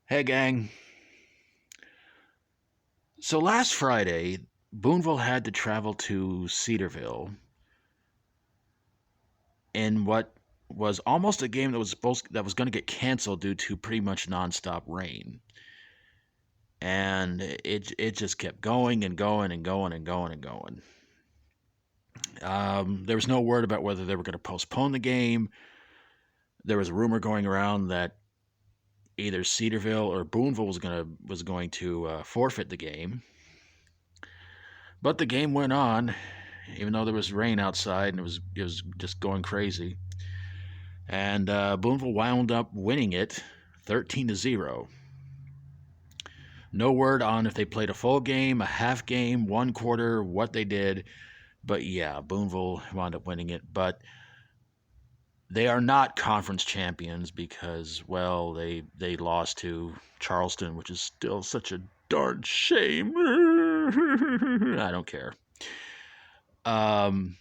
Hey, gang. So last Friday, Booneville had to travel to Cedarville in what was almost a game that was going to get canceled due to pretty much nonstop rain. And it just kept going and going and going and going and going. There was no word about whether they were going to postpone the game. There was a rumor going around that either Cedarville or Booneville was going to forfeit the game. But the game went on, even though there was rain outside and it was just going crazy. And Booneville wound up winning it 13-0. No word on if they played a full game, a half game, one quarter, what they did. But yeah, Booneville wound up winning it. But they are not conference champions because, well, they lost to Charleston, which is still such a darn shame. I don't care. Um,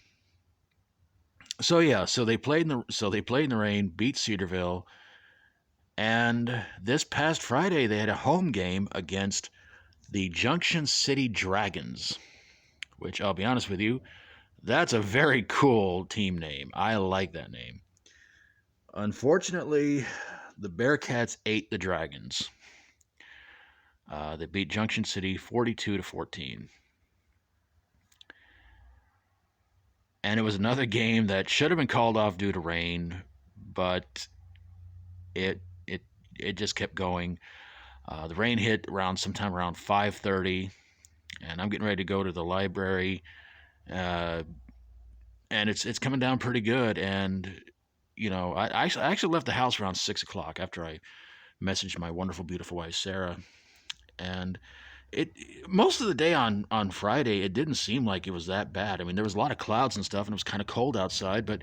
so they played in the rain, beat Cedarville, and this past Friday they had a home game against the Junction City Dragons, which I'll be honest with you, that's a very cool team name. I like that name. Unfortunately, the Bearcats ate the Dragons. They beat Junction City 42-14. And it was another game that should have been called off due to rain, but it it it just kept going. The rain hit sometime around 5:30, and I'm getting ready to go to the library, uh, and it's coming down pretty good. And I actually left the house around 6 o'clock after I messaged my wonderful, beautiful wife Sarah. And it most of the day on Friday, it didn't seem like it was that bad. I mean, there was a lot of clouds and stuff, and it was kind of cold outside, but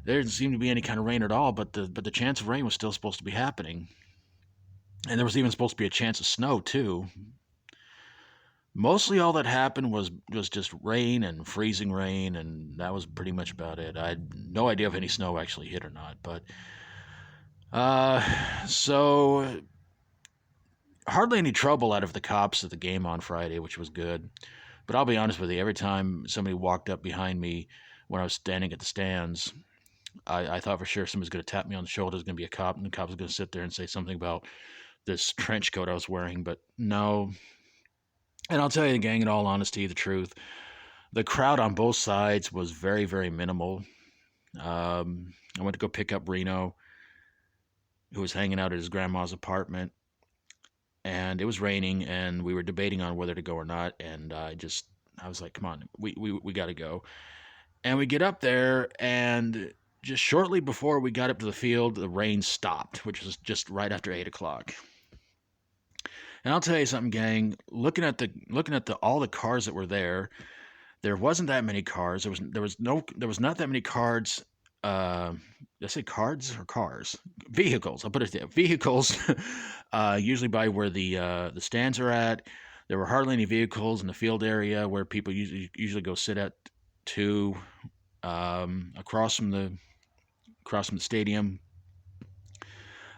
there didn't seem to be any kind of rain at all. But the chance of rain was still supposed to be happening, and there was even supposed to be a chance of snow too. Mostly all that happened was just rain and freezing rain, and that was pretty much about it. I had no idea if any snow actually hit or not, but so hardly any trouble out of the cops at the game on Friday, which was good. But I'll be honest with you, every time somebody walked up behind me when I was standing at the stands, I thought for sure somebody's going to tap me on the shoulder. There's going to be a cop, and the cop was going to sit there and say something about this trench coat I was wearing, but no. And I'll tell you, gang, in all honesty, the truth, the crowd on both sides was very, very minimal. I went to go pick up Reno, who was hanging out at his grandma's apartment, and it was raining, and we were debating on whether to go or not. And I was like, come on, we got to go. And we get up there, and just shortly before we got up to the field, the rain stopped, which was just right after 8 o'clock. And I'll tell you something, gang. Looking at the all the cars that were there, there wasn't that many cars. There was not that many cards. Did I say cards or cars? Vehicles. I'll put it there. Vehicles. Usually by where the stands are at. There were hardly any vehicles in the field area where people usually go sit at two, across from the stadium.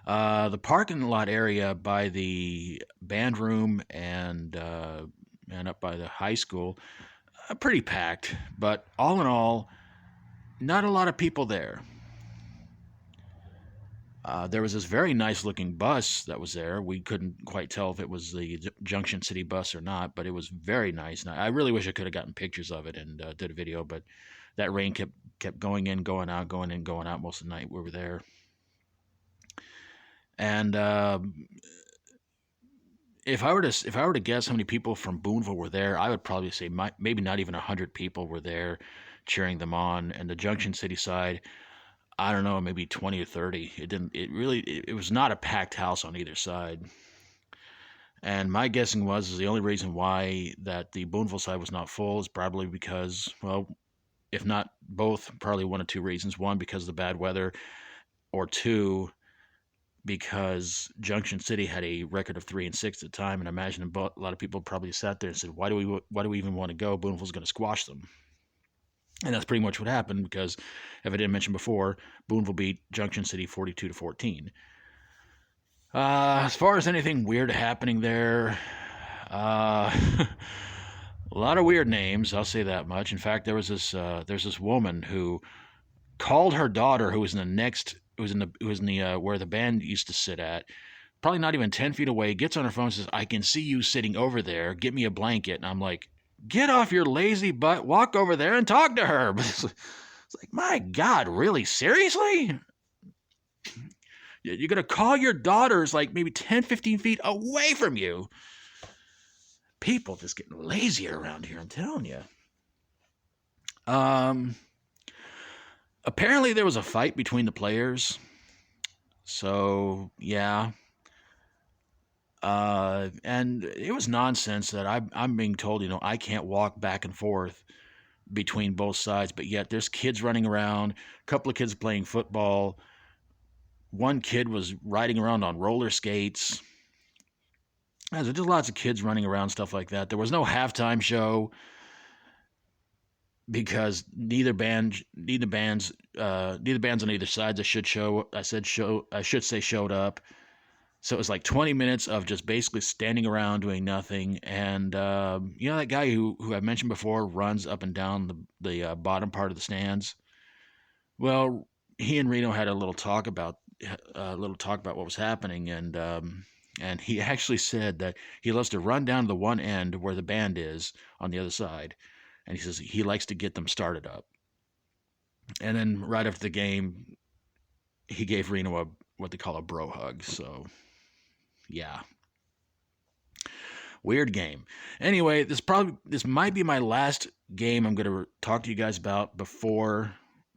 The parking lot area by the band room and up by the high school, pretty packed. But all in all, not a lot of people there. There was this very nice looking bus that was there. We couldn't quite tell if it was the Junction City bus or not, but it was very nice. And I really wish I could have gotten pictures of it and did a video, but that rain kept going in, going out, going in, going out most of the night we were there. And if I were to guess how many people from Booneville were there, I would probably say maybe not even 100 people were there cheering them on. And the Junction City side, I don't know, maybe 20 or 30. It didn't. It really. It was not a packed house on either side. And my guessing is the only reason why that the Booneville side was not full is probably because, well, if not both, probably one of two reasons. One, because of the bad weather, or two, because Junction City had a record of 3-6 at the time, and I imagine a lot of people probably sat there and said, "Why do we even want to go? Booneville's going to squash them." And that's pretty much what happened because, if I didn't mention before, Booneville beat Junction City 42-14. As far as anything weird happening there, a lot of weird names. I'll say that much. In fact, there's this woman who called her daughter, who was in the next, who was in the where the band used to sit at, probably not even 10 feet away. Gets on her phone and says, "I can see you sitting over there. Get me a blanket." And I'm like, "Get off your lazy butt. Walk over there and talk to her." But it's like, my God, really? Seriously? You're going to call your daughters like maybe 10, 15 feet away from you? People just getting lazier around here, I'm telling you. Um, Apparently there was a fight between the players. So, yeah. And it was nonsense that I'm being told, I can't walk back and forth between both sides, but yet there's kids running around, a couple of kids playing football. One kid was riding around on roller skates. There's just lots of kids running around, stuff like that. There was no halftime show because neither bands on either sides I should say showed up. So it was like 20 minutes of just basically standing around doing nothing. And that guy who I mentioned before runs up and down the bottom part of the stands. Well, he and Reno had a little talk about what was happening, and he actually said that he loves to run down to the one end where the band is on the other side, and he says he likes to get them started up. And then right after the game, he gave Reno a what they call a bro hug. So yeah, weird game. Anyway, this might be my last game I'm going to talk to you guys about before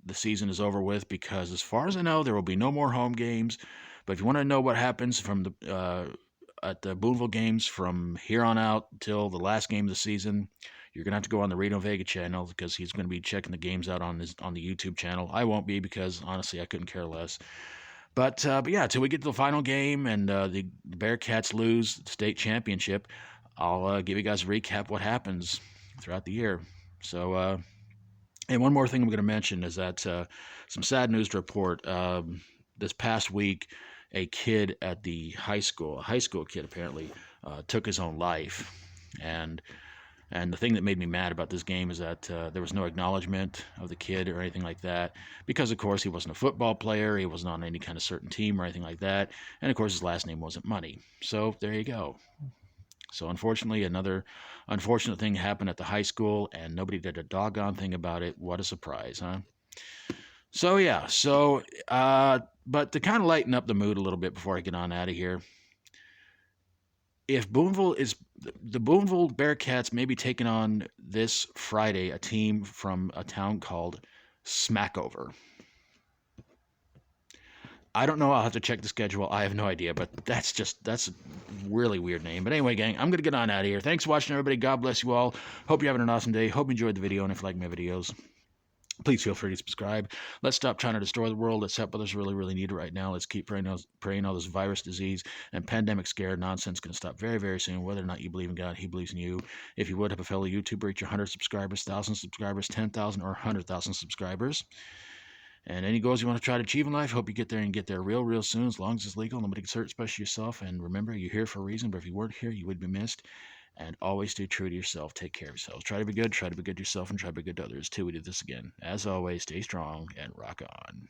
the season is over with, because as far as I know, there will be no more home games. But if you want to know what happens from the at the Booneville games from here on out till the last game of the season, you're gonna have to go on the Reno Vega channel, because he's going to be checking the games out on the YouTube channel. I won't be, because honestly I couldn't care less. But yeah, till we get to the final game and the Bearcats lose the state championship, I'll give you guys a recap what happens throughout the year. So, and one more thing I'm going to mention is that some sad news to report. This past week, a kid at the a high school kid apparently, took his own life. And and the thing that made me mad about this game is that there was no acknowledgement of the kid or anything like that, because of course he wasn't a football player, he wasn't on any kind of certain team or anything like that, and of course his last name wasn't Money. So there you go. So unfortunately, another unfortunate thing happened at the high school, and nobody did a doggone thing about it. What a surprise, huh? So yeah, but to kind of lighten up the mood a little bit before I get on out of here, if Booneville is the Booneville Bearcats may be taking on this Friday a team from a town called Smackover. I don't know. I'll have to check the schedule. I have no idea, but that's a really weird name. But anyway, gang, I'm gonna get on out of here. Thanks for watching, everybody. God bless you all. Hope you're having an awesome day. Hope you enjoyed the video, and if you like my videos, please feel free to subscribe. Let's stop trying to destroy the world. Let's help others really, really need it right now. Let's keep praying all this virus, disease, and pandemic scare nonsense going to stop very, very soon. Whether or not you believe in God, He believes in you. If you would, have a fellow YouTuber reach your 100 subscribers, 1,000 subscribers, 10,000, or 100,000 subscribers. And any goals you want to try to achieve in life, hope you get there and get there real, real soon, as long as it's legal. Nobody gets hurt, especially yourself. And remember, you're here for a reason, but if you weren't here, you would be missed. And always stay true to yourself. Take care of yourselves. Try to be good to yourself, and try to be good to others, till we do this again. As always, stay strong and rock on.